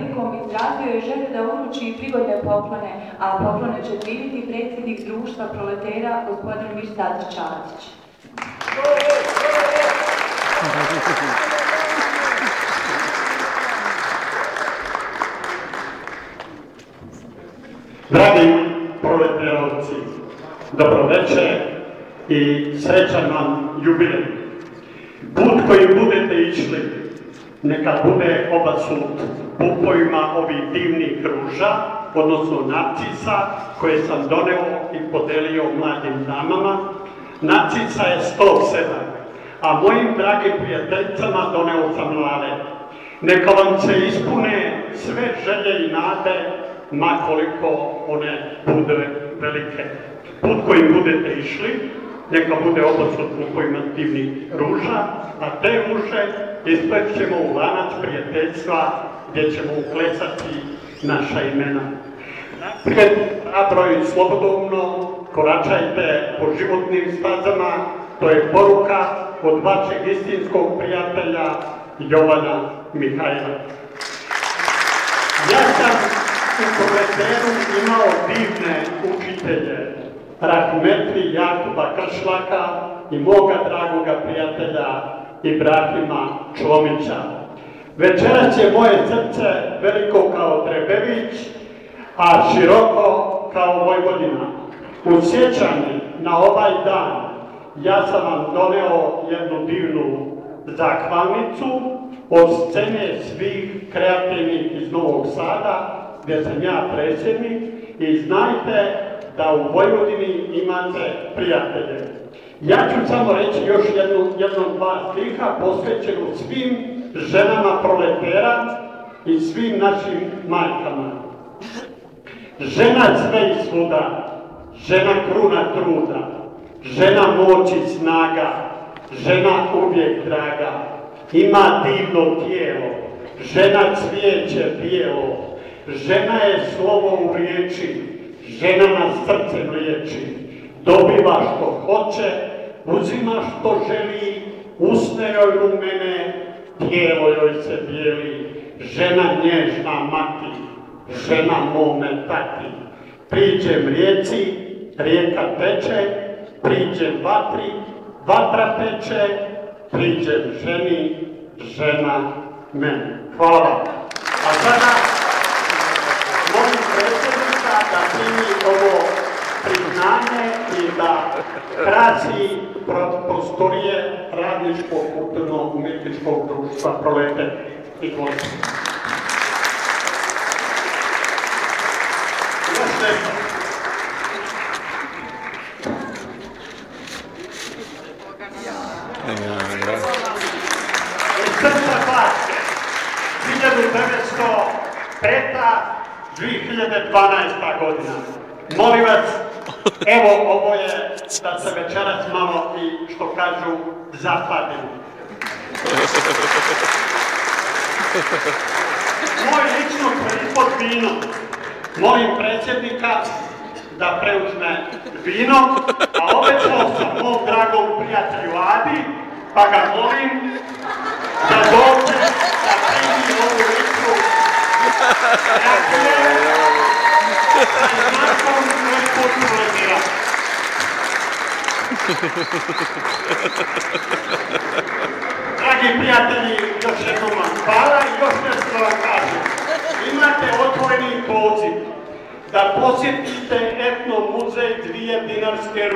prilikom izrazio je želju da uruči prigodne poklone, a poklone će primiti predsjednik društva proletera, gospodin Mirsad Čalić. Dragi proleterovci, dobroveče i srećan vam jubilej. Put koji budete išli, neka bude obasut pukovima ovih divnih ruža, odnosno narcisa, koje sam doneo i podelio mladim damama. Narcisa je 107, a mojim dragim prijateljicama doneo sam lale. Neka vam se ispune sve želje i nade, ma koliko one budu velike. Put kojim budete išli, neka bude obasut pukovima divnih ruža, a te ruže isplećemo u lanac prijateljstva gdje ćemo uklesati naša imena. Naprijed, hrabro i slobodobno koračajte po životnim stazama, to je poruka od vašeg istinskog prijatelja Jovana Mihajla. Ja sam u proleteru imao divne učitelje, rahmetli Jakuba Kršlaka i moga dragoga prijatelja Ibrahima Člomića. Večeras je moje srce veliko kao Trebević, a široko kao Vojvodina. U sjećanju na ovaj dan ja sam vam doneo jednu divnu zahvalnicu od scene svih kreativnih iz Novog Sada, gdje sam ja predsjednik, i znajte da u Vojvodini imate prijatelje. Ja ću samo reći još dva stiha posvećenu svim ženama proletera i svim našim majkama. Žena sve i svuda, žena kruna truda, žena moć i snaga, žena uvijek draga, ima divno tijelo, žena cvijeće bijelo, žena je slovo u riječi, žena na srce liječi, dobiva što hoće, uzima što želi, usne joj rumene, tijelo joj se bijeli, žena nježna mati, žena mome tati. Priđem rijeci, rijeka teče, priđem vatri, vatra teče, priđem ženi, žena meni. Hvala. A sada molim predsjednika da primi ovo priznanje i da krasi prostorije Radničkog kulturno-umjetničkog društva Proleter i Gvozd. Još nešto. Iz srca Hrvatske, 2012. godina. Molim vas, evo ovo je da se večeras malo i, što kažu, zapadimo. Moj lično proizvod vino. Molim predsjednika da preuzme vino, a obećao sam mom dragom prijatelju Adi, pa ga molim da dođe da primi ovu ličnu rakije sa znakom svoj put proletera. Dragi prijatelji, još jednom vam hvala i još nešto vam kažem. Imate otvoreni poziv da posjetite etno muzej 2 dinarske